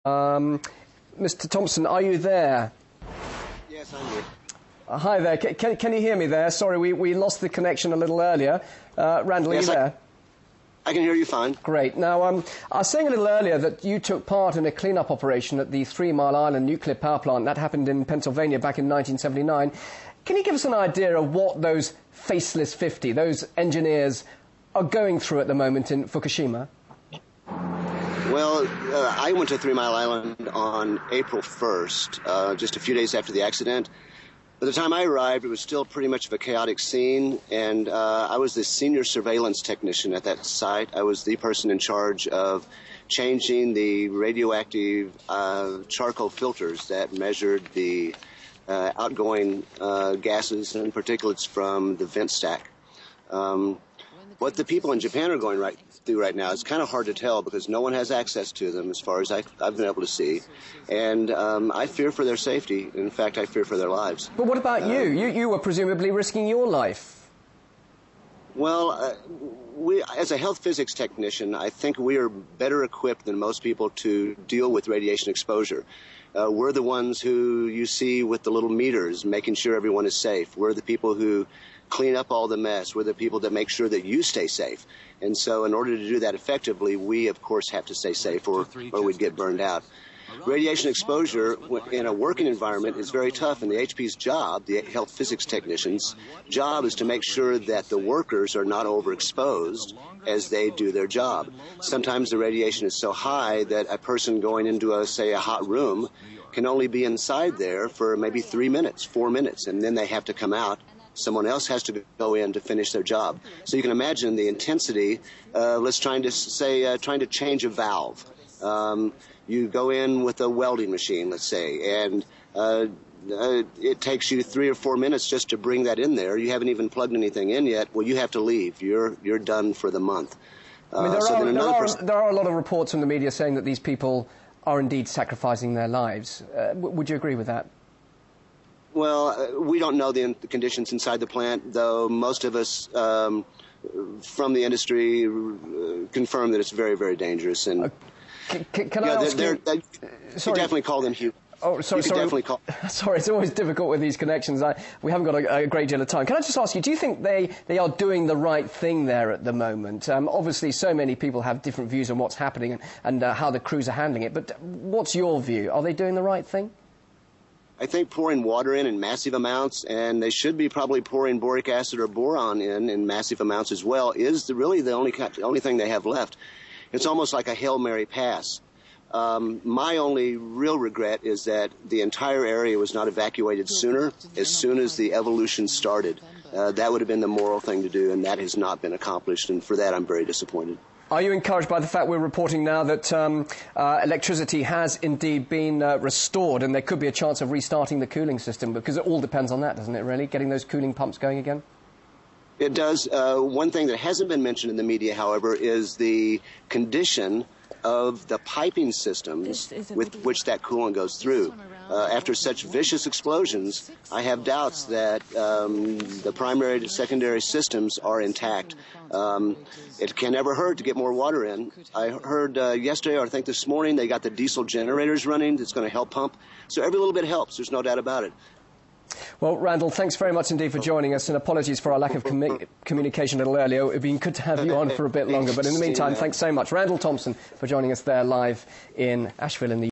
Mr. Thompson, are you there? Yes, I'm here. Hi there. Can you hear me there? Sorry, we lost the connection a little earlier. Randall, yes, are you there? I can hear you fine. Great. Now, I was saying a little earlier that you took part in a clean-up operation at the 3 Mile Island nuclear power plant. That happened in Pennsylvania back in 1979. Can you give us an idea of what those faceless 50, those engineers, are going through at the moment in Fukushima? Well, I went to 3 Mile Island on April 1st, just a few days after the accident. By the time I arrived, it was still pretty much of a chaotic scene, and I was the senior surveillance technician at that site. I was the person in charge of changing the radioactive charcoal filters that measured the outgoing gases and particulates from the vent stack. What the people in Japan are going through right now is kind of hard to tell because no one has access to them as far as I've been able to see. And I fear for their safety. In fact, I fear for their lives. But what about you? You were presumably risking your life. Well, as a health physics technician, I think we are better equipped than most people to deal with radiation exposure. We're the ones who you see with the little meters, making sure everyone is safe. We're the people who clean up all the mess. We're the people that make sure that you stay safe. And so in order to do that effectively, we, of course, have to stay safe or we'd get burned out. Radiation exposure in a working environment is very tough, and the HP's job, the health physics technician's job, is to make sure that the workers are not overexposed as they do their job. Sometimes the radiation is so high that a person going into, say, a hot room can only be inside there for maybe 3 minutes, 4 minutes, and then they have to come out. Someone else has to go in to finish their job. So you can imagine the intensity. Let's trying to change a valve. You go in with a welding machine, let's say, and it takes you 3 or 4 minutes just to bring that in there. You haven't even plugged anything in yet. Well, you have to leave. You're done for the month. I mean, there are a lot of reports from the media saying that these people are indeed sacrificing their lives. Would you agree with that? Well, we don't know the conditions inside the plant, though most of us from the industry confirm that it's very, very dangerous. And can I ask you? Sorry. You definitely call them human. Oh, sorry. Sorry, it's always difficult with these connections. We haven't got a great deal of time. Can I just ask you, do you think they are doing the right thing there at the moment? Obviously, so many people have different views on what's happening and how the crews are handling it. But what's your view? Are they doing the right thing? I think pouring water in massive amounts, and they should be probably pouring boric acid or boron in massive amounts as well, is really the only thing they have left. It's almost like a Hail Mary pass. My only real regret is that the entire area was not evacuated sooner, as soon as the evolution started. That would have been the moral thing to do, and that has not been accomplished, and for that I'm very disappointed. Are you encouraged by the fact we're reporting now that electricity has indeed been restored and there could be a chance of restarting the cooling system? Because it all depends on that, doesn't it, really, getting those cooling pumps going again? It does. One thing that hasn't been mentioned in the media, however, is the condition of the piping systems with which that coolant goes through. After such vicious explosions, I have doubts that the primary to secondary systems are intact. It can never hurt to get more water in. I heard yesterday, or I think this morning, they got the diesel generators running that's going to help pump. So every little bit helps. There's no doubt about it. Well, Randall, thanks very much indeed for joining us, and apologies for our lack of communication a little earlier. It would have been good to have you on for a bit longer, but in the meantime, thanks so much. Randall Thompson for joining us there live in Asheville in the